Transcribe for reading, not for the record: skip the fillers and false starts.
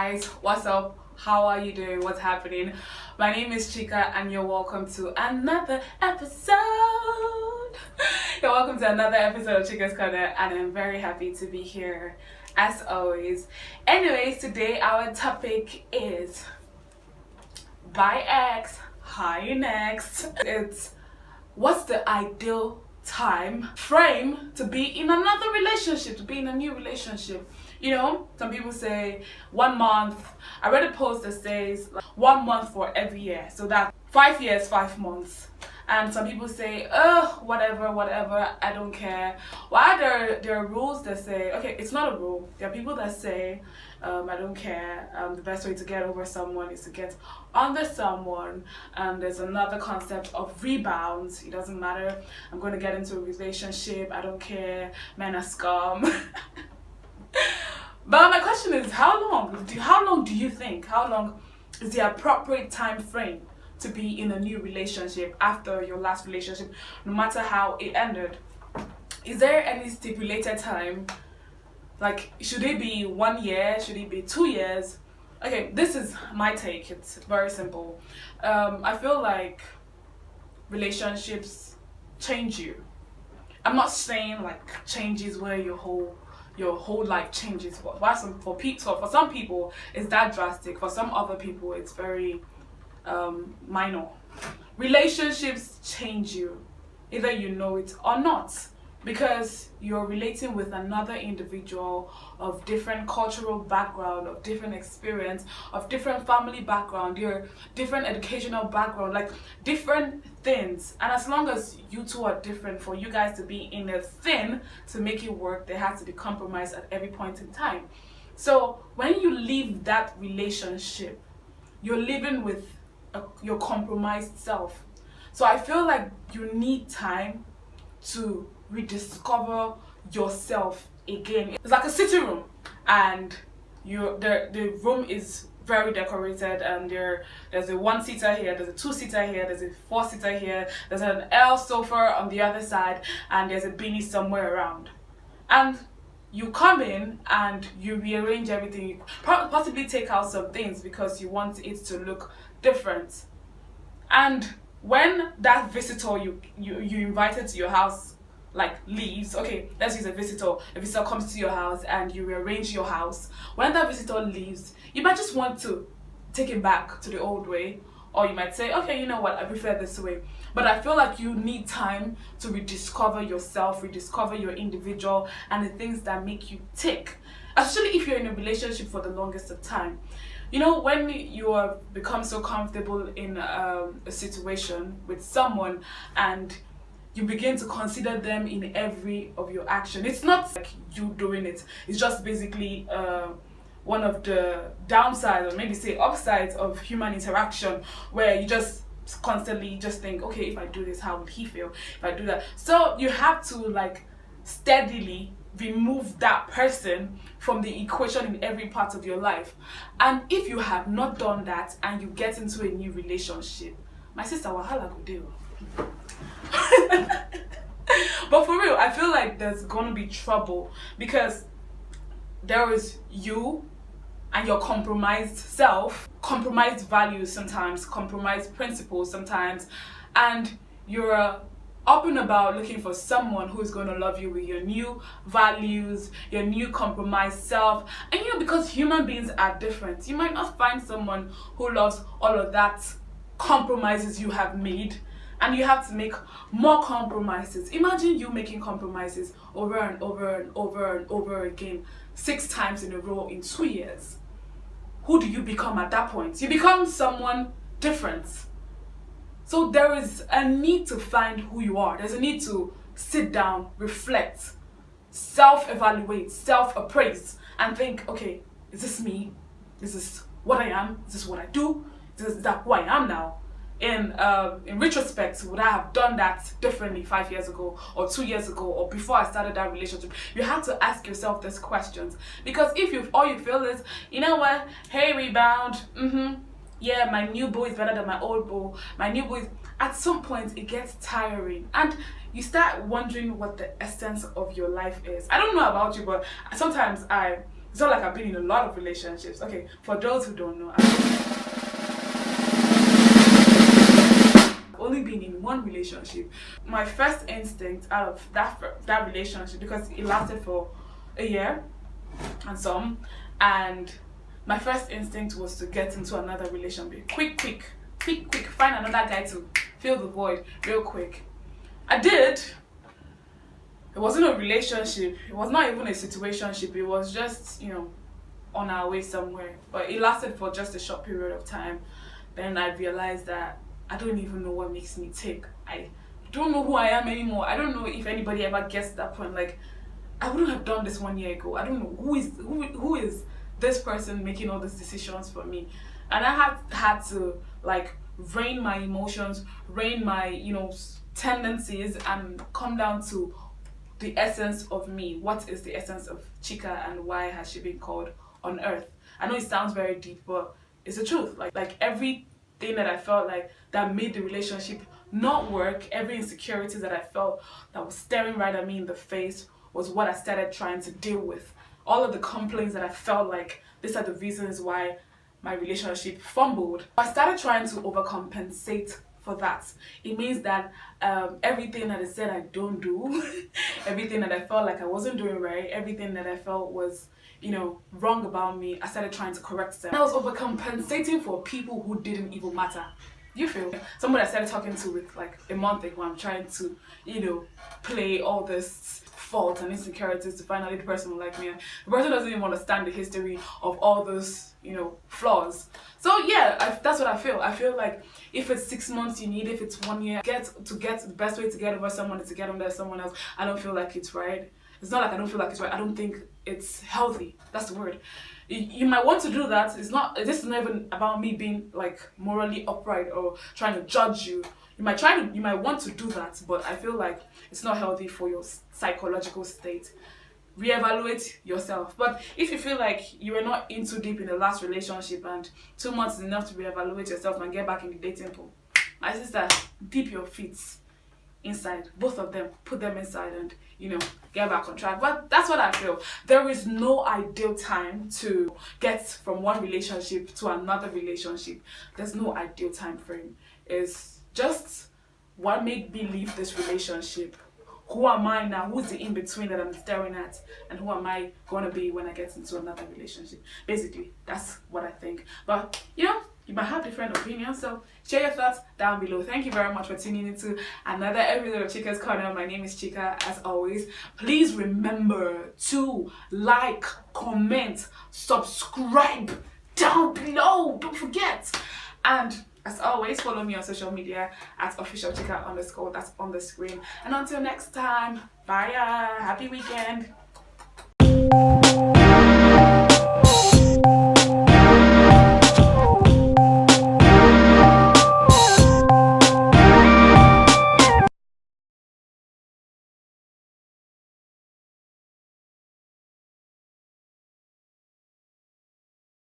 guys, what's up? How are you doing? What's happening? My name is Chika and you're welcome to another episode. You're welcome to another episode of Chika's Corner and I'm very happy to be here as always. Anyways, today our topic is by X, hi next. It's what's the ideal time frame to be in another relationship, to be in a new relationship. You know, some people say 1 month. I read a post that says 1 month for every year, so that's 5 years, 5 months. And some people say, whatever, I don't care. Why there are rules that say, okay, it's not a rule. There are people that say, I don't care. The best way to get over someone is to get under someone. There's another concept of rebounds. It doesn't matter. I'm going to get into a relationship. I don't care. Men are scum. But my question is, how long do you think? How long is the appropriate time frame to be in a new relationship after your last relationship, no matter how it ended? Is there any stipulated time? Like, should it be 1 year? Should it be 2 years? Okay, this is my take. It's very simple. I feel like relationships change you. I'm not saying like changes where your whole life changes. For some people it's that drastic. For some other people it's very minor. Relationships change you, either you know it or not, because you're relating with another individual of different cultural background, of different experience, of different family background, your different educational background, like different things. And as long as you two are different, for you guys to be in a thing to make it work, there has to be compromise at every point in time. So when you leave that relationship, you're living with your compromised self. So I feel like you need time to rediscover yourself again. It's like a sitting room, and the room is very decorated, and there's a 1-seater here, there's a 2-seater here, there's a 4-seater here, there's an L sofa on the other side, and there's a beanie somewhere around. And you come in and you rearrange everything. You possibly take out some things because you want it to look different. And when that visitor you invited to your house leaves, okay, let's use a visitor comes to your house and you rearrange your house. When that visitor leaves, you might just want to take it back to the old way, or you might say, okay, you know what, I prefer this way. But I feel like you need time to rediscover yourself, rediscover your individual and the things that make you tick, especially if you're in a relationship for the longest of time. You know, when you become so comfortable in a situation with someone and you begin to consider them in every of your action. It's not like you doing it. It's just basically one of the downsides, or maybe say upsides, of human interaction, where you just constantly just think, okay, if I do this, how would he feel if I do that? So you have to steadily remove that person from the equation in every part of your life. And if you have not done that and you get into a new relationship, my sister, wahala go deal. But for real, I feel like there's gonna be trouble, because there is you and your compromised self, compromised values sometimes, compromised principles sometimes, and you're up and about looking for someone who's going to love you with your new values, your new compromised self. And because human beings are different, you might not find someone who loves all of that compromises you have made, and you have to make more compromises. Imagine you making compromises over and over and over and over again 6 times in a row in 2 years. Who do you become at that point? You become someone different. So there is a need to find who you are. There's a need to sit down, reflect, self-evaluate, self-appraise, and think, okay, is this me? Is this what I am? Is this what I do? Is that who I am now? In retrospect, would I have done that differently 5 years ago, or 2 years ago, or before I started that relationship? You have to ask yourself these questions, because if all you feel is, you know what, hey, rebound, yeah, my new boy is better than my old boy. My new boy, at some point it gets tiring, and you start wondering what the essence of your life is. I don't know about you, but sometimes I It's not like I've been in a lot of relationships. Okay, for those who don't know, I've only been in one relationship. My first instinct out of that relationship, because it lasted for a year and some, and my first instinct was to get into another relationship. Quick, find another guy to fill the void real quick. I did. It wasn't a relationship. It was not even a situationship. It was just, on our way somewhere. But it lasted for just a short period of time. Then I realized that I don't even know what makes me tick. I don't know who I am anymore. I don't know if anybody ever gets to that point. Like, I wouldn't have done this 1 year ago. I don't know who is this person making all these decisions for me. And I had to like rein my emotions, rein my tendencies, and come down to the essence of me. What is the essence of Chika, and why has she been called on earth? I know it sounds very deep, but it's the truth. Like everything that I felt like that made the relationship not work, every insecurity that I felt that was staring right at me in the face, was what I started trying to deal with. All of the complaints that I felt like these are the reasons why my relationship fumbled. I started trying to overcompensate for that. It means that everything that I said I don't do, everything that I felt like I wasn't doing right, everything that I felt was, wrong about me, I started trying to correct them. And I was overcompensating for people who didn't even matter. You feel? Somebody I started talking to with like a month ago, I'm trying to, play all this faults and insecurities to finally the person will like me. The person doesn't even understand the history of all those, flaws. So yeah, that's what I feel. I feel like if it's 6 months you need, if it's 1 year, the best way to get over someone is to get under someone else. I don't feel like it's right. It's not like I don't feel like it's right. I don't think it's healthy. That's the word. You might want to do that. This is not even about me being like morally upright or trying to judge you. You might want to do that, but I feel like it's not healthy for your psychological state. Reevaluate yourself. But if you feel like you were not in too deep in the last relationship and 2 months is enough to reevaluate yourself and get back in the dating pool, my sister, dip your feet inside, both of them, put them inside, and get back on track. But that's what I feel. There is no ideal time to get from one relationship to another relationship. There's no ideal time frame. It's just what made me leave this relationship. Who am I now? Who's the in-between that I'm staring at? And who am I going to be when I get into another relationship? Basically, that's what I think. But, you might have different opinions, so share your thoughts down below. Thank you very much for tuning into another episode of Chika'S Corner. My name is Chika, as always. Please remember to like, comment, subscribe down below. Don't forget. And as always, follow me on social media at officialchika_, that's on the screen. And until next time, bye. Happy weekend.